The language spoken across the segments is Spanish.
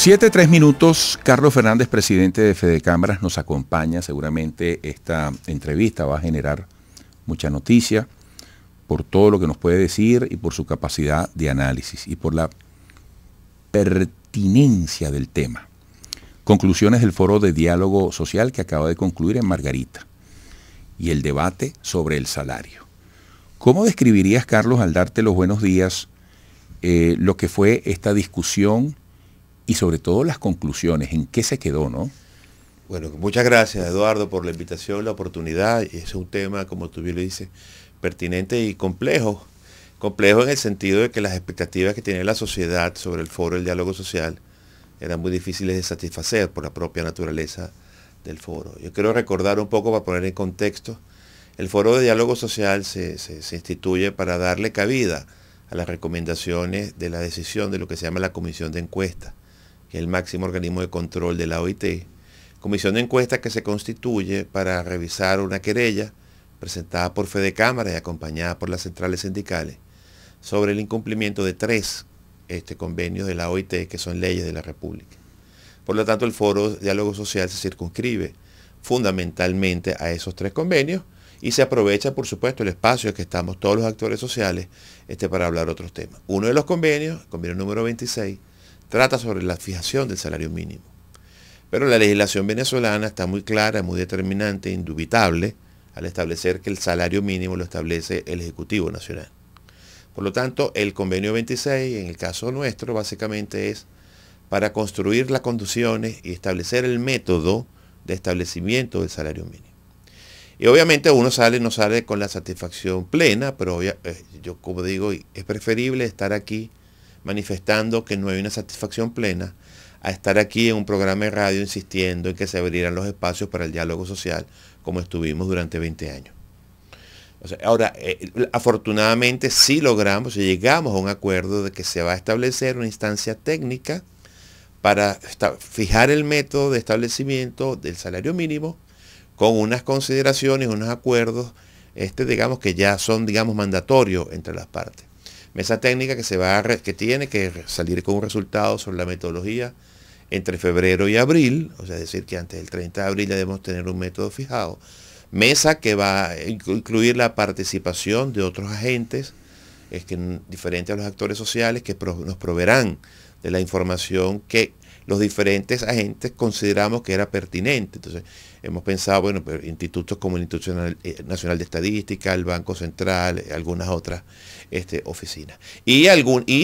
7:03. Carlos Fernández, presidente de Fedecámaras, nos acompaña. Seguramente esta entrevista va a generar mucha noticia por todo lo que nos puede decir y por su capacidad de análisis y por la pertinencia del tema. Conclusiones del Foro de Diálogo Social que acaba de concluir en Margarita y el debate sobre el salario. ¿Cómo describirías, Carlos, al darte los buenos días, lo que fue esta discusión y sobre todo las conclusiones? ¿En qué se quedó, no? Bueno, muchas gracias, Eduardo, por la invitación, la oportunidad. Es un tema, como tú bien lo dices, pertinente y complejo. Complejo en el sentido de que las expectativas que tiene la sociedad sobre el Foro del Diálogo Social eran muy difíciles de satisfacer por la propia naturaleza del foro. Yo quiero recordar un poco para poner en contexto. El Foro de Diálogo Social se instituye para darle cabida a las recomendaciones de la decisión de lo que se llama la Comisión de Encuesta, que es el máximo organismo de control de la OIT. Comisión de Encuesta que se constituye para revisar una querella presentada por Fedecámaras y acompañada por las centrales sindicales sobre el incumplimiento de 3 convenios de la OIT, que son leyes de la República. Por lo tanto, el Foro de Diálogo Social se circunscribe fundamentalmente a esos 3 convenios y se aprovecha, por supuesto, el espacio en que estamos todos los actores sociales para hablar otros temas. Uno de los convenios, el convenio número 26, trata sobre la fijación del salario mínimo. Pero la legislación venezolana está muy clara, muy determinante, indubitable, al establecer que el salario mínimo lo establece el Ejecutivo Nacional. Por lo tanto, el convenio 26, en el caso nuestro, básicamente es para construir las condiciones y establecer el método de establecimiento del salario mínimo. Y obviamente uno no sale con la satisfacción plena, pero yo como digo, es preferible estar aquí manifestando que no hay una satisfacción plena a estar aquí en un programa de radio insistiendo en que se abrieran los espacios para el diálogo social como estuvimos durante 20 años. O sea, ahora, afortunadamente sí llegamos a un acuerdo de que se va a establecer una instancia técnica para fijar el método de establecimiento del salario mínimo con unas consideraciones, unos acuerdos, digamos que ya son, mandatorios entre las partes. Mesa técnica que tiene que salir con un resultado sobre la metodología entre febrero y abril, o sea, es decir, que antes del 30 de abril ya debemos tener un método fijado. Mesa que va a incluir la participación de otros agentes, diferentes a los actores sociales, que nos proveerán de la información que los diferentes agentes consideramos que era pertinente. Entonces, hemos pensado, bueno, pues, institutos como el Instituto Nacional de Estadística, el Banco Central, algunas otras oficinas. Y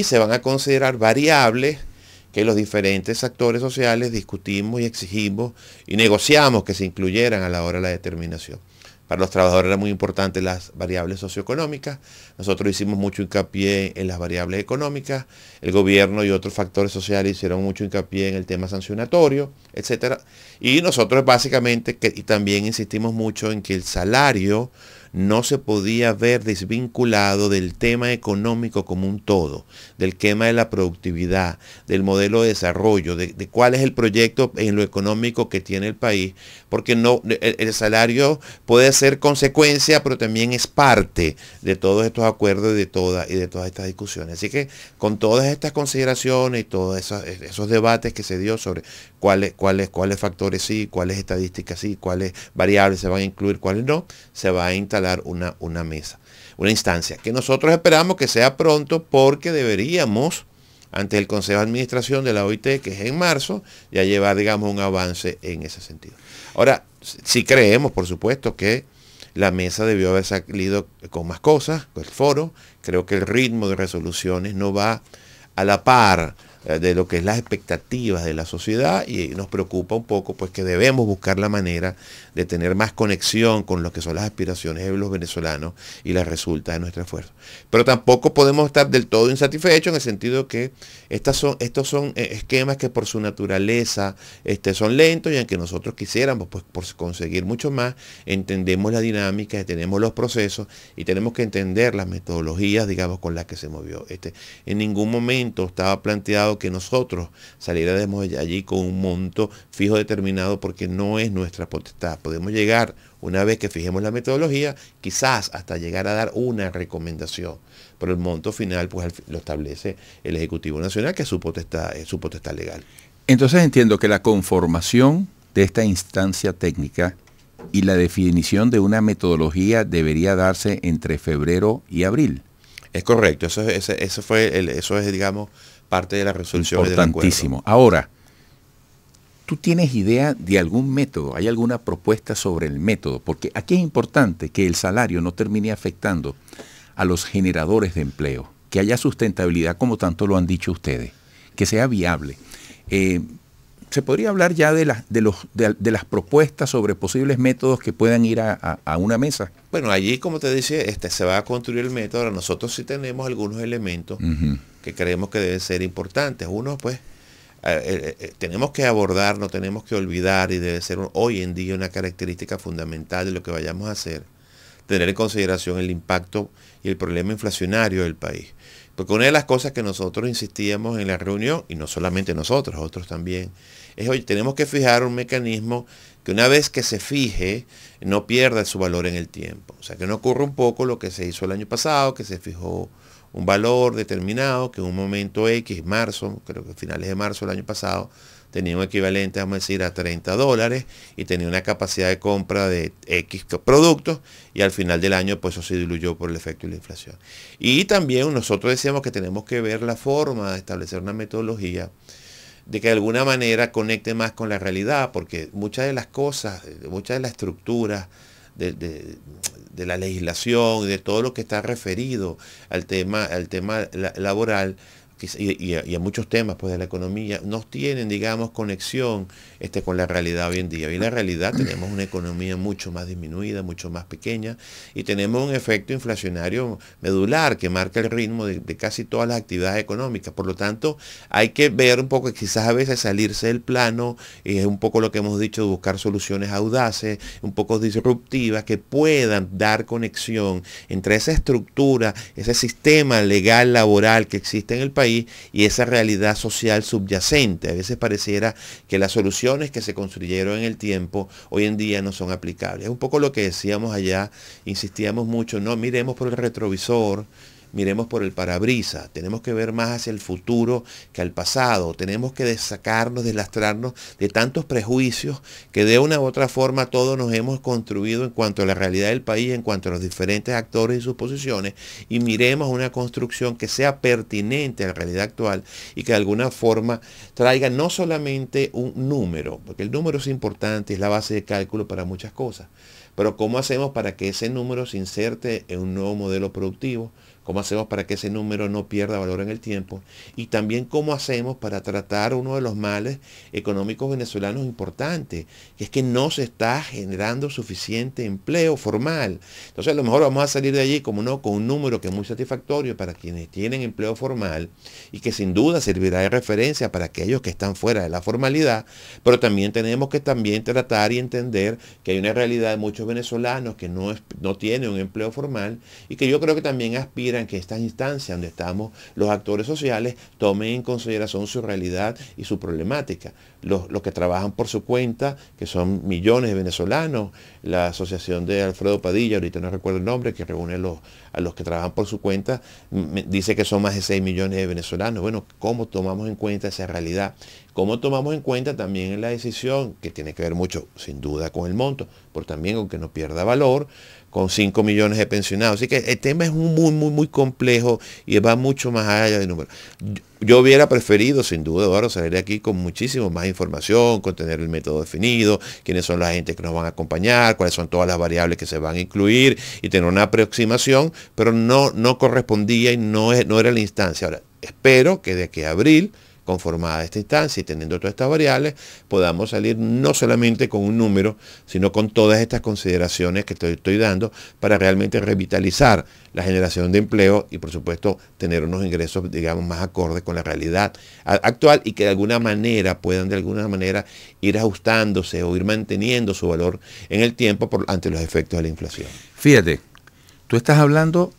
se van a considerar variables que los diferentes actores sociales discutimos y exigimos y negociamos que se incluyeran a la hora de la determinación. Para los trabajadores era muy importante las variables socioeconómicas. Nosotros hicimos mucho hincapié en las variables económicas. El gobierno y otros factores sociales hicieron mucho hincapié en el tema sancionatorio, etc. Y nosotros básicamente, y también insistimos mucho en que el salario no se podía ver desvinculado del tema económico como un todo, del tema de la productividad, del modelo de desarrollo, de cuál es el proyecto en lo económico que tiene el país, porque el salario puede ser consecuencia, pero también es parte de todos estos acuerdos y de todas estas discusiones. Así que con todas estas consideraciones y todos esos debates que se dio sobre cuáles factores sí, cuáles estadísticas sí, cuáles variables se van a incluir, cuáles no, se va a instalar una mesa, una instancia, que nosotros esperamos que sea pronto porque deberíamos, ante el Consejo de Administración de la OIT, que es en marzo, ya llevar, un avance en ese sentido. Ahora, sí creemos, por supuesto, que la mesa debió haber salido con más cosas, con el foro. Creo que el ritmo de resoluciones no va a la par de lo que es las expectativas de la sociedad y nos preocupa un poco pues que debemos buscar la manera de tener más conexión con lo que son las aspiraciones de los venezolanos y las resultas de nuestro esfuerzo. Pero tampoco podemos estar del todo insatisfechos en el sentido que estos son esquemas que por su naturaleza son lentos y aunque nosotros quisiéramos pues, por conseguir mucho más, entendemos la dinámica, tenemos los procesos y tenemos que entender las metodologías, con las que se movió. En ningún momento estaba planteado que nosotros saliéramos de allí con un monto fijo determinado porque no es nuestra potestad. Podemos llegar, una vez que fijemos la metodología, quizás hasta llegar a dar una recomendación, pero el monto final pues lo establece el Ejecutivo Nacional, que es su potestad legal. Entonces entiendo que la conformación de esta instancia técnica y la definición de una metodología debería darse entre febrero y abril. Es correcto, eso es, digamos, parte de la resolución del acuerdo. Importantísimo. Ahora, ¿tú tienes idea de algún método? ¿Hay alguna propuesta sobre el método? Porque aquí es importante que el salario no termine afectando a los generadores de empleo, que haya sustentabilidad como tanto lo han dicho ustedes, que sea viable. ¿Se podría hablar ya de las propuestas sobre posibles métodos que puedan ir a una mesa? Bueno, allí, como te decía, se va a construir el método. Ahora, nosotros sí tenemos algunos elementos que creemos que deben ser importantes. Uno, pues, tenemos que abordar, no tenemos que olvidar, y debe ser hoy en día una característica fundamental de lo que vayamos a hacer, tener en consideración el impacto y el problema inflacionario del país. Porque una de las cosas que nosotros insistíamos en la reunión, y no solamente nosotros, otros también, es hoy tenemos que fijar un mecanismo que una vez que se fije, no pierda su valor en el tiempo. O sea, que no ocurra un poco lo que se hizo el año pasado, que se fijó un valor determinado, que en un momento X, marzo, creo que finales de marzo del año pasado, tenía un equivalente, vamos a decir, a $30 y tenía una capacidad de compra de X productos, y al final del año pues eso se diluyó por el efecto de la inflación. Y también nosotros decíamos que tenemos que ver la forma de establecer una metodología de que de alguna manera conecte más con la realidad, porque muchas de las cosas, muchas de las estructuras de la legislación y de todo lo que está referido al tema laboral, y a muchos temas pues de la economía, no tienen, digamos, conexión con la realidad hoy en día. Hoy en la realidad tenemos una economía mucho más disminuida, mucho más pequeña, y tenemos un efecto inflacionario medular que marca el ritmo de casi todas las actividades económicas. Por lo tanto, hay que ver un poco, quizás a veces salirse del plano, y es un poco lo que hemos dicho, de buscar soluciones audaces, un poco disruptivas, que puedan dar conexión entre esa estructura, ese sistema legal laboral que existe en el país, y esa realidad social subyacente. A veces pareciera que las soluciones que se construyeron en el tiempo hoy en día no son aplicables. Es un poco lo que decíamos allá, insistíamos mucho, no miremos por el retrovisor, miremos por el parabrisas. Tenemos que ver más hacia el futuro que al pasado. Tenemos que sacarnos, deslastrarnos de tantos prejuicios que de una u otra forma todos nos hemos construido en cuanto a la realidad del país, en cuanto a los diferentes actores y sus posiciones, y miremos una construcción que sea pertinente a la realidad actual y que de alguna forma traiga no solamente un número, porque el número es importante, es la base de cálculo para muchas cosas, pero ¿cómo hacemos para que ese número se inserte en un nuevo modelo productivo? ¿Cómo hacemos para que ese número no pierda valor en el tiempo? Y también cómo hacemos para tratar uno de los males económicos venezolanos importantes, que es que no se está generando suficiente empleo formal. Entonces a lo mejor vamos a salir de allí con un número que es muy satisfactorio para quienes tienen empleo formal, y que sin duda servirá de referencia para aquellos que están fuera de la formalidad, pero también tenemos que tratar y entender que hay una realidad de muchos venezolanos que no tienen un empleo formal, y que yo creo que también aspiran que estas instancias donde estamos los actores sociales tomen en consideración su realidad y su problemática. Los que trabajan por su cuenta, que son millones de venezolanos, la asociación de Alfredo Padilla, ahorita no recuerdo el nombre, que reúne a los que trabajan por su cuenta, dice que son más de 6 millones de venezolanos. Bueno, ¿cómo tomamos en cuenta esa realidad? ¿Cómo tomamos en cuenta también en la decisión, que tiene que ver mucho, sin duda, con el monto, pero también aunque no pierda valor, con 5 millones de pensionados? Así que el tema es muy complejo y va mucho más allá de números. Yo hubiera preferido, sin duda, Eduardo, salir de aquí con muchísimo más información, con tener el método definido, quiénes son las gente que nos van a acompañar, cuáles son todas las variables que se van a incluir, y tener una aproximación, pero no correspondía y no era la instancia. Ahora, espero que de aquí a abril, conformada esta instancia y teniendo todas estas variables, podamos salir no solamente con un número, sino con todas estas consideraciones que estoy dando para realmente revitalizar la generación de empleo y, por supuesto, tener unos ingresos, digamos, más acordes con la realidad actual, y que de alguna manera puedan ir ajustándose o ir manteniendo su valor en el tiempo ante los efectos de la inflación. Fíjate, tú estás hablando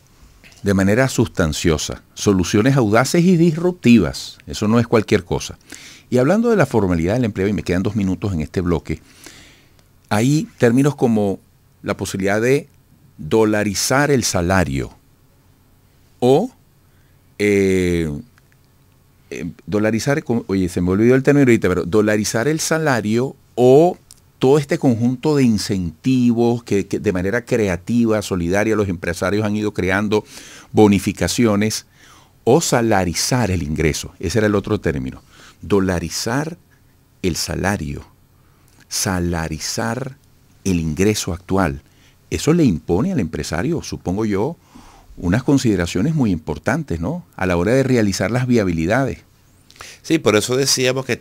de manera sustanciosa, soluciones audaces y disruptivas. Eso no es cualquier cosa. Y hablando de la formalidad del empleo, y me quedan 2 minutos en este bloque, hay términos como la posibilidad de dolarizar el salario o dolarizar, oye, se me olvidó el término ahorita, pero dolarizar el salario o todo este conjunto de incentivos que de manera creativa, solidaria, los empresarios han ido creando bonificaciones, o salarizar el ingreso. Ese era el otro término. Dolarizar el salario, salarizar el ingreso actual. Eso le impone al empresario, supongo yo, unas consideraciones muy importantes, ¿no? A la hora de realizar las viabilidades. Sí, por eso decíamos que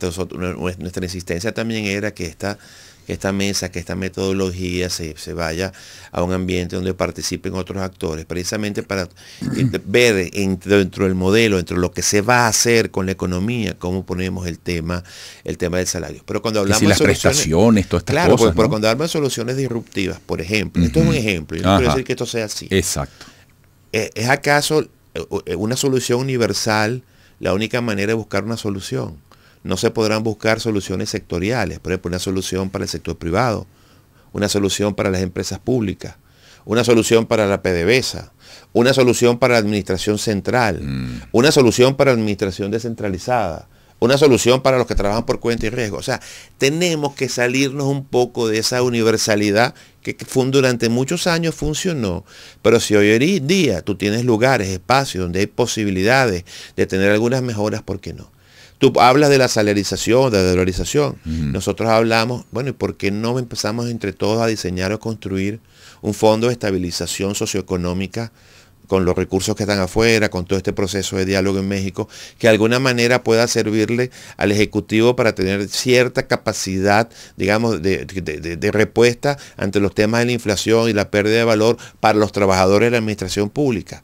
nuestra insistencia también era que esta mesa, que esta metodología se vaya a un ambiente donde participen otros actores, precisamente para ver dentro del modelo, dentro de lo que se va a hacer con la economía, cómo ponemos el tema del salario. Pero cuando hablamos de prestaciones, todas estas claro, cosas, pero ¿no? cuando hablamos de soluciones disruptivas, por ejemplo, esto es un ejemplo, yo no quiero decir que esto sea así. Exacto. ¿Es acaso una solución universal la única manera de buscar una solución? No se podrán buscar soluciones sectoriales, por ejemplo, una solución para el sector privado, una solución para las empresas públicas, una solución para la PDVSA, una solución para la administración central, una solución para la administración descentralizada, una solución para los que trabajan por cuenta y riesgo. O sea, tenemos que salirnos un poco de esa universalidad que durante muchos años funcionó, pero si hoy en día tú tienes lugares, espacios donde hay posibilidades de tener algunas mejoras, ¿por qué no? Tú hablas de la salarización, de la dolarización. Nosotros hablamos, bueno, ¿y por qué no empezamos entre todos a diseñar o construir un fondo de estabilización socioeconómica con los recursos que están afuera, con todo este proceso de diálogo en México, que de alguna manera pueda servirle al Ejecutivo para tener cierta capacidad, digamos, de respuesta ante los temas de la inflación y la pérdida de valor para los trabajadores de la administración pública?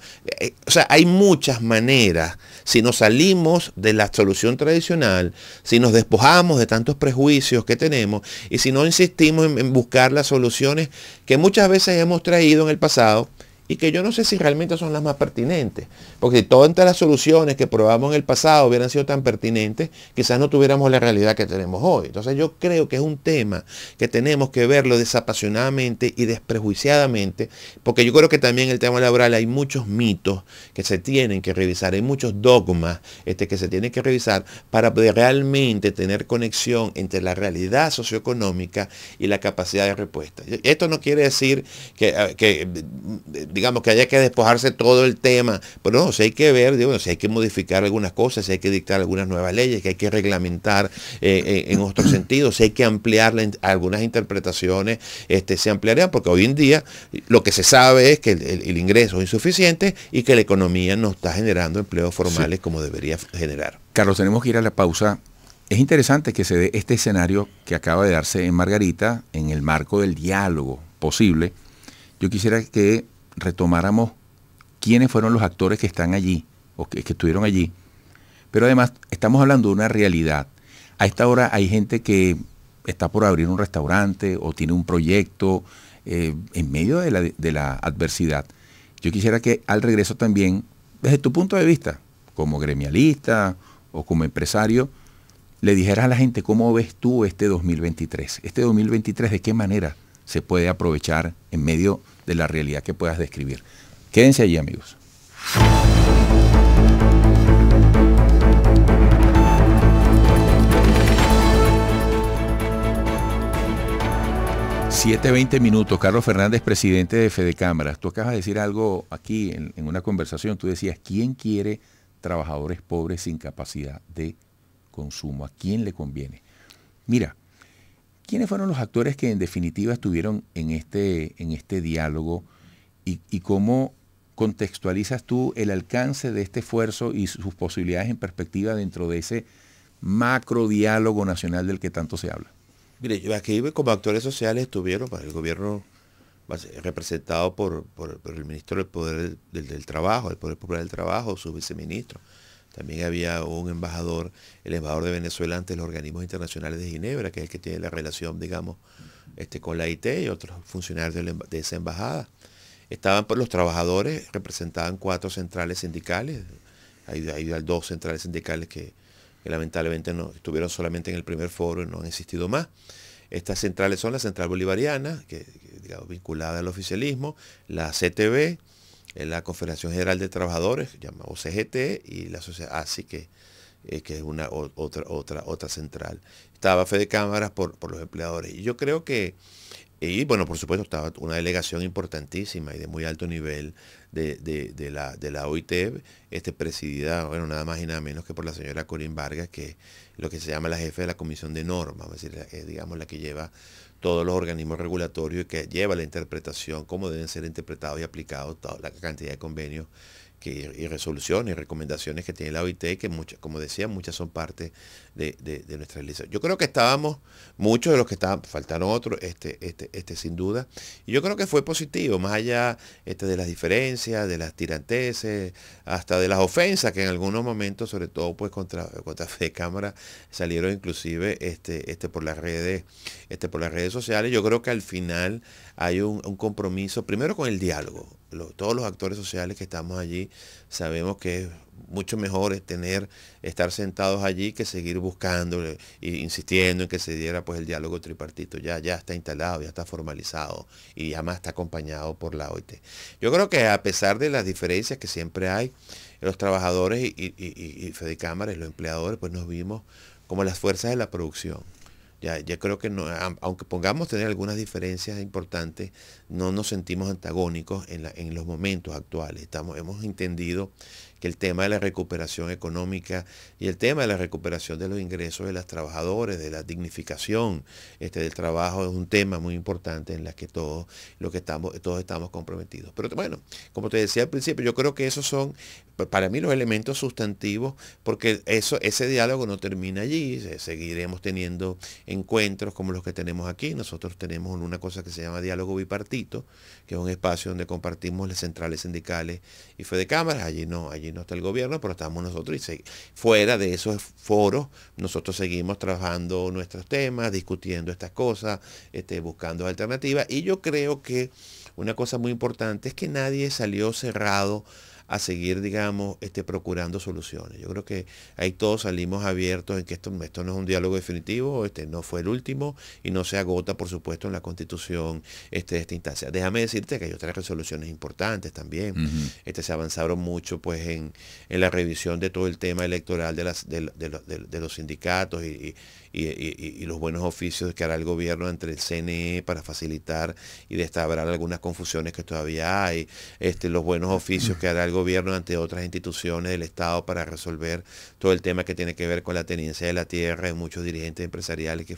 O sea, hay muchas maneras. Si nos salimos de la solución tradicional, si nos despojamos de tantos prejuicios que tenemos y si no insistimos en buscar las soluciones que muchas veces hemos traído en el pasado, y que yo no sé si realmente son las más pertinentes, porque si todas las soluciones que probamos en el pasado hubieran sido tan pertinentes, quizás no tuviéramos la realidad que tenemos hoy. Entonces yo creo que es un tema que tenemos que verlo desapasionadamente y desprejuiciadamente, porque yo creo que también en el tema laboral hay muchos mitos que se tienen que revisar, hay muchos dogmas que se tienen que revisar para realmente tener conexión entre la realidad socioeconómica y la capacidad de respuesta. Esto no quiere decir que digamos que haya que despojarse todo el tema, pero no, si hay que ver, digo, si hay que modificar algunas cosas, si hay que dictar algunas nuevas leyes, que hay que reglamentar en otros sentidos, si hay que ampliar algunas interpretaciones, se ampliarían, porque hoy en día lo que se sabe es que el ingreso es insuficiente y que la economía no está generando empleos formales como debería generar. Carlos, tenemos que ir a la pausa. Es interesante que se dé este escenario que acaba de darse en Margarita en el marco del diálogo posible. Yo quisiera que retomáramos quiénes fueron los actores que están allí o que estuvieron allí, pero además estamos hablando de una realidad. A esta hora hay gente que está por abrir un restaurante o tiene un proyecto en medio de la adversidad. Yo quisiera que al regreso también, desde tu punto de vista, como gremialista o como empresario, le dijeras a la gente cómo ves tú este 2023. Este 2023, ¿de qué manera se puede aprovechar en medio de la realidad que puedas describir? Quédense allí, amigos. 7:20 minutos. Carlos Fernández, presidente de Fedecámaras. Tú acabas de decir algo aquí en una conversación. Tú decías, ¿quién quiere trabajadores pobres sin capacidad de consumo? ¿A quién le conviene? Mira, ¿quiénes fueron los actores que en definitiva estuvieron en este diálogo y cómo contextualizas tú el alcance de este esfuerzo y sus posibilidades en perspectiva dentro de ese macro diálogo nacional del que tanto se habla? Mire, aquí como actores sociales estuvieron para el gobierno representado por el ministro del Poder del Trabajo, el Poder Popular del Trabajo, su viceministro. También había un embajador, el embajador de Venezuela ante los organismos internacionales de Ginebra, que es el que tiene la relación, digamos, con la IT y otros funcionarios de esa embajada. Estaban por los trabajadores, representaban 4 centrales sindicales. Hay 2 centrales sindicales que lamentablemente no estuvieron solamente en el primer foro y no han existido más. Estas centrales son la Central Bolivariana, que digamos, vinculada al oficialismo, la CTB, la Confederación General de Trabajadores, llamada CGT, y la sociedad ASI, que que es otra central. Estaba Fede Cámaras por los empleadores. Y yo creo que, y bueno, por supuesto estaba una delegación importantísima y de muy alto nivel de la OIT, presidida, bueno, nada más y nada menos que por la señora Corín Vargas, que es lo que se llama la jefe de la Comisión de Normas, es decir, digamos la que lleva todos los organismos regulatorios y que lleva la interpretación, cómo deben ser interpretados y aplicados toda la cantidad de convenios y resoluciones y recomendaciones que tiene la OIT, que muchas, como decía, muchas son parte de nuestra legislación. Yo creo que estábamos, muchos de los que estaban, faltaron otros, sin duda, y yo creo que fue positivo, más allá de las diferencias, de las tiranteses, hasta de las ofensas que en algunos momentos, sobre todo pues contra Fede Cámara, salieron inclusive por las redes sociales. Yo creo que al final hay un compromiso, primero con el diálogo. Todos los actores sociales que estamos allí sabemos que es mucho mejor estar sentados allí que seguir buscando e insistiendo en que se diera pues el diálogo tripartito. Ya está instalado, ya está formalizado y además está acompañado por la OIT. Yo creo que a pesar de las diferencias que siempre hay, los trabajadores y Fede Cámaras, los empleadores, pues nos vimos como las fuerzas de la producción. Ya creo que no, aunque pongamos tener algunas diferencias importantes, no nos sentimos antagónicos en los momentos actuales. Hemos entendido que el tema de la recuperación económica y el tema de la recuperación de los ingresos de los trabajadores, de la dignificación del trabajo, es un tema muy importante en la que todos estamos comprometidos. Pero bueno, como te decía al principio, yo creo que esos son para mí los elementos sustantivos, porque ese diálogo no termina allí. Seguiremos teniendo encuentros como los que tenemos aquí. Nosotros tenemos una cosa que se llama diálogo bipartito, que es un espacio donde compartimos las centrales sindicales y Fede Cámaras. Allí no está el gobierno, pero estamos nosotros, y fuera de esos foros nosotros seguimos trabajando nuestros temas, discutiendo estas cosas, buscando alternativas. Y yo creo que una cosa muy importante es que nadie salió cerrado a seguir, digamos, procurando soluciones. Yo creo que ahí todos salimos abiertos en que esto no es un diálogo definitivo, no fue el último y no se agota, por supuesto, en la Constitución de esta instancia. Déjame decirte que hay otras resoluciones importantes también. Se avanzaron mucho pues en la revisión de todo el tema electoral de los sindicatos y los buenos oficios que hará el gobierno entre el CNE para facilitar y destrabar algunas confusiones que todavía hay, los buenos oficios que hará el gobierno ante otras instituciones del Estado para resolver todo el tema que tiene que ver con la tenencia de la tierra de muchos dirigentes empresariales que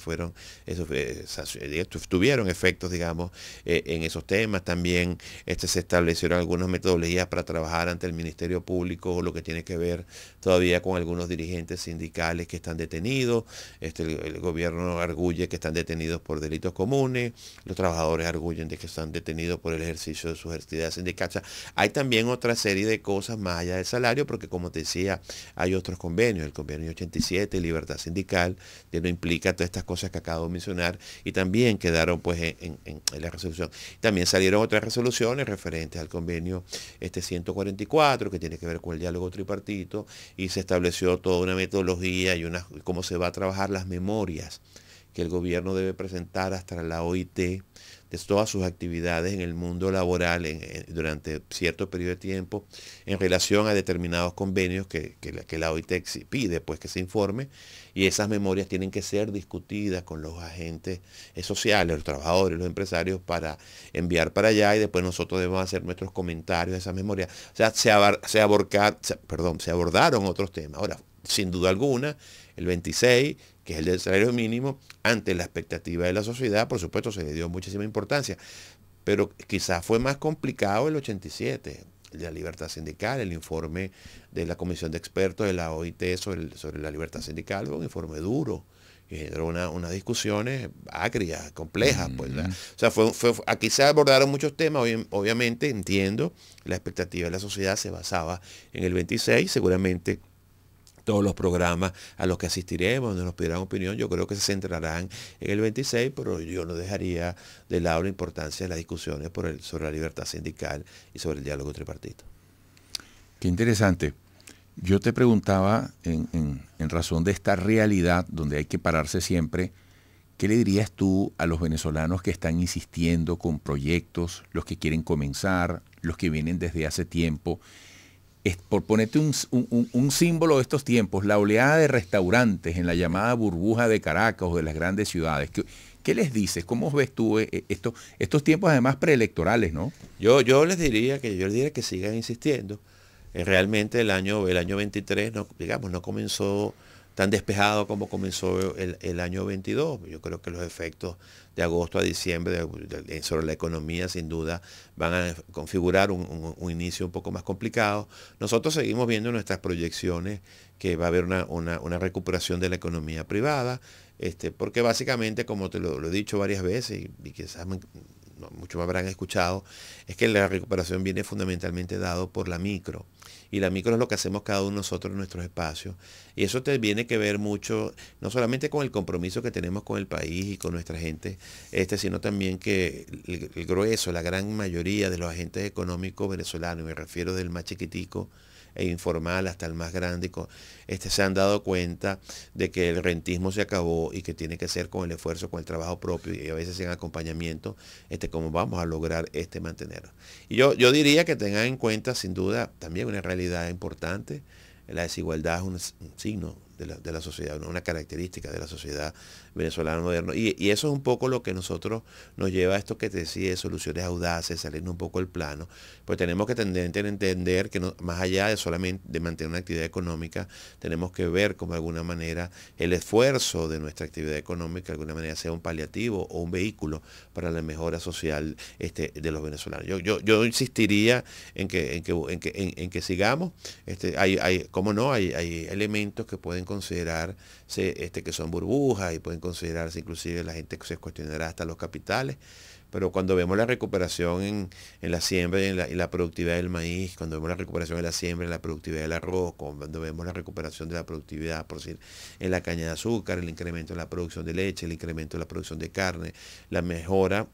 tuvieron efectos, digamos, en esos temas. También se establecieron algunas metodologías para trabajar ante el Ministerio Público, lo que tiene que ver todavía con algunos dirigentes sindicales que están detenidos. El gobierno arguye que están detenidos por delitos comunes, los trabajadores arguyen de que están detenidos por el ejercicio de sus actividades sindicales. Hay también otra serie de cosas más allá del salario, porque como te decía, hay otros convenios, el convenio 87, libertad sindical, que no implica todas estas cosas que acabo de mencionar, y también quedaron pues en la resolución. También salieron otras resoluciones referentes al convenio 144, que tiene que ver con el diálogo tripartito, y se estableció toda una metodología y cómo se va a trabajar las memorias que el gobierno debe presentar hasta la OIT de todas sus actividades en el mundo laboral durante cierto periodo de tiempo en relación a determinados convenios que la OIT pide pues que se informe, y esas memorias tienen que ser discutidas con los agentes sociales, los trabajadores, los empresarios, para enviar para allá, y después nosotros debemos hacer nuestros comentarios de esas memorias. O sea, se abordaron otros temas. Ahora, sin duda alguna, el 26, que es el del salario mínimo, ante la expectativa de la sociedad, por supuesto, se le dio muchísima importancia. Pero quizás fue más complicado el 87, el de la libertad sindical, el informe de la Comisión de Expertos de la OIT sobre la libertad sindical, fue un informe duro, y generó unas discusiones agrias, complejas. Pues, o sea, aquí se abordaron muchos temas. Obviamente, entiendo, la expectativa de la sociedad se basaba en el 26, seguramente todos los programas a los que asistiremos, donde nos pedirán opinión, yo creo que se centrarán en el 26, pero yo no dejaría de lado la importancia de las discusiones sobre la libertad sindical y sobre el diálogo tripartito. Qué interesante. Yo te preguntaba, en razón de esta realidad donde hay que pararse siempre, ¿qué le dirías tú a los venezolanos que están insistiendo con proyectos, los que quieren comenzar, los que vienen desde hace tiempo, por ponerte un símbolo de estos tiempos, la oleada de restaurantes en la llamada burbuja de Caracas o de las grandes ciudades, ¿qué les dices? ¿Cómo ves tú estos tiempos además preelectorales, no? Yo les diría que sigan insistiendo. Realmente el año 23 no comenzó tan despejado como comenzó el año 22. Yo creo que los efectos de agosto a diciembre sobre la economía sin duda van a configurar un inicio un poco más complicado. Nosotros seguimos viendo en nuestras proyecciones que va a haber una recuperación de la economía privada, porque básicamente, como te lo he dicho varias veces y quizás muchos me habrán escuchado, es que la recuperación viene fundamentalmente dado por la micro. Y la micro es lo que hacemos cada uno de nosotros en nuestros espacios. Y eso tiene que ver mucho, no solamente con el compromiso que tenemos con el país y con nuestra gente, sino también que el grueso, la gran mayoría de los agentes económicos venezolanos, me refiero del más chiquitico e informal hasta el más grande, se han dado cuenta de que el rentismo se acabó y que tiene que ser con el esfuerzo, con el trabajo propio y a veces en acompañamiento, cómo vamos a lograr mantenerlo. Y yo diría que tengan en cuenta sin duda también una realidad importante. La desigualdad es un signo de la sociedad, una característica de la sociedad venezolana moderna. Y eso es un poco lo que nosotros nos lleva a esto que te decía, de soluciones audaces, saliendo un poco del plano. Pues tenemos que entender que más allá de solamente de mantener una actividad económica, tenemos que ver como de alguna manera el esfuerzo de nuestra actividad económica de alguna manera sea un paliativo o un vehículo para la mejora social de los venezolanos. Yo insistiría en que sigamos. Cómo no, hay elementos que pueden considerarse que son burbujas y pueden considerarse, inclusive la gente se cuestionará hasta los capitales, pero cuando vemos la recuperación en la siembra y en la productividad del maíz, cuando vemos la recuperación en la siembra, en la productividad del arroz, cuando vemos la recuperación de la productividad, por decir, en la caña de azúcar, el incremento en la producción de leche, el incremento en la producción de carne, la mejora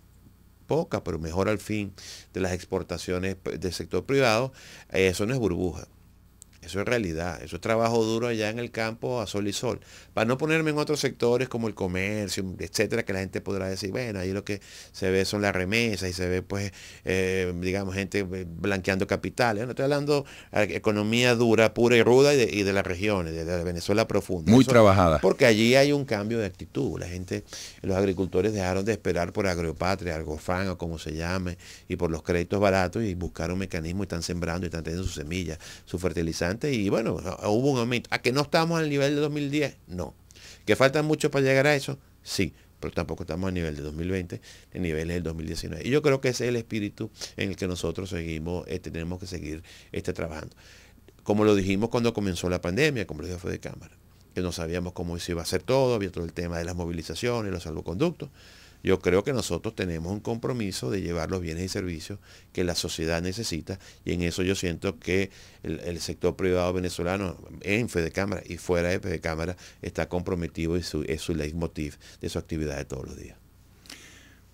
poca, pero mejora al fin de las exportaciones del sector privado, eso no es burbuja. Eso es realidad, eso es trabajo duro allá en el campo a sol y sol. Para no ponerme en otros sectores como el comercio, etcétera, que la gente podrá decir, bueno, ahí lo que se ve son las remesas y se ve, pues, digamos, gente blanqueando capitales. No estoy hablando de economía dura, pura y ruda y de las regiones, de la Venezuela profunda. Muy trabajada. Porque allí hay un cambio de actitud. La gente, los agricultores dejaron de esperar por Agropatria, Agrofan o como se llame, y por los créditos baratos y buscaron mecanismos y están sembrando y están teniendo sus semillas, sus fertilizantes. Y bueno, hubo un aumento. ¿A que no estamos al nivel de 2010? No. ¿Que faltan mucho para llegar a eso? Sí, pero tampoco estamos a nivel de 2020, en niveles del 2019. Y yo creo que ese es el espíritu en el que nosotros seguimos, tenemos que seguir trabajando. Como lo dijimos cuando comenzó la pandemia, como lo dijo Fede Cámara, que no sabíamos cómo se iba a hacer todo, había todo el tema de las movilizaciones, los salvoconductos. Yo creo que nosotros tenemos un compromiso de llevar los bienes y servicios que la sociedad necesita y en eso yo siento que el sector privado venezolano en Fede Cámara y fuera de Fede Cámara está comprometido y es su leitmotiv de su actividad de todos los días.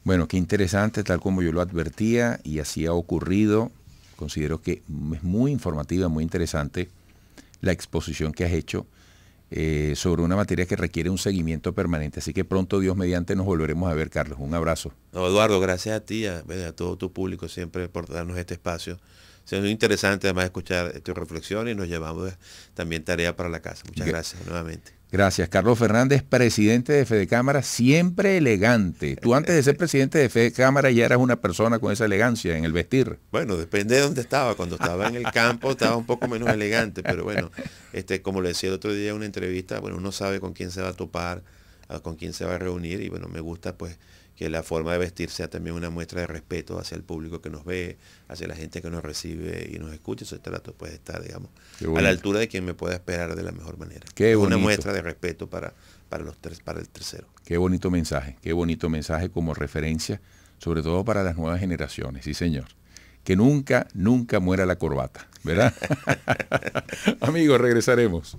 Bueno, qué interesante, tal como yo lo advertía y así ha ocurrido. Considero que es muy informativa, muy interesante la exposición que has hecho sobre una materia que requiere un seguimiento permanente. Así que pronto, Dios mediante, nos volveremos a ver, Carlos. Un abrazo. No, Eduardo, gracias a ti, a todo tu público siempre por darnos este espacio. Es muy interesante además escuchar tu reflexión y nos llevamos también tarea para la casa. Muchas gracias nuevamente. Gracias. Carlos Fernández, presidente de Fede Cámara, siempre elegante. Tú antes de ser presidente de Fede Cámara ya eras una persona con esa elegancia en el vestir. Bueno, depende de dónde estaba. Cuando estaba en el campo estaba un poco menos elegante, pero bueno, como le decía el otro día en una entrevista, bueno, uno sabe con quién se va a topar, con quién se va a reunir y bueno, me gusta pues que la forma de vestir sea también una muestra de respeto hacia el público que nos ve, hacia la gente que nos recibe y nos escucha. Ese trato puede estar, digamos, a la altura de quien me pueda esperar de la mejor manera. Qué bonito. Una muestra de respeto para el tercero. Qué bonito mensaje como referencia, sobre todo para las nuevas generaciones, sí señor. Que nunca muera la corbata, ¿verdad? Amigos, regresaremos.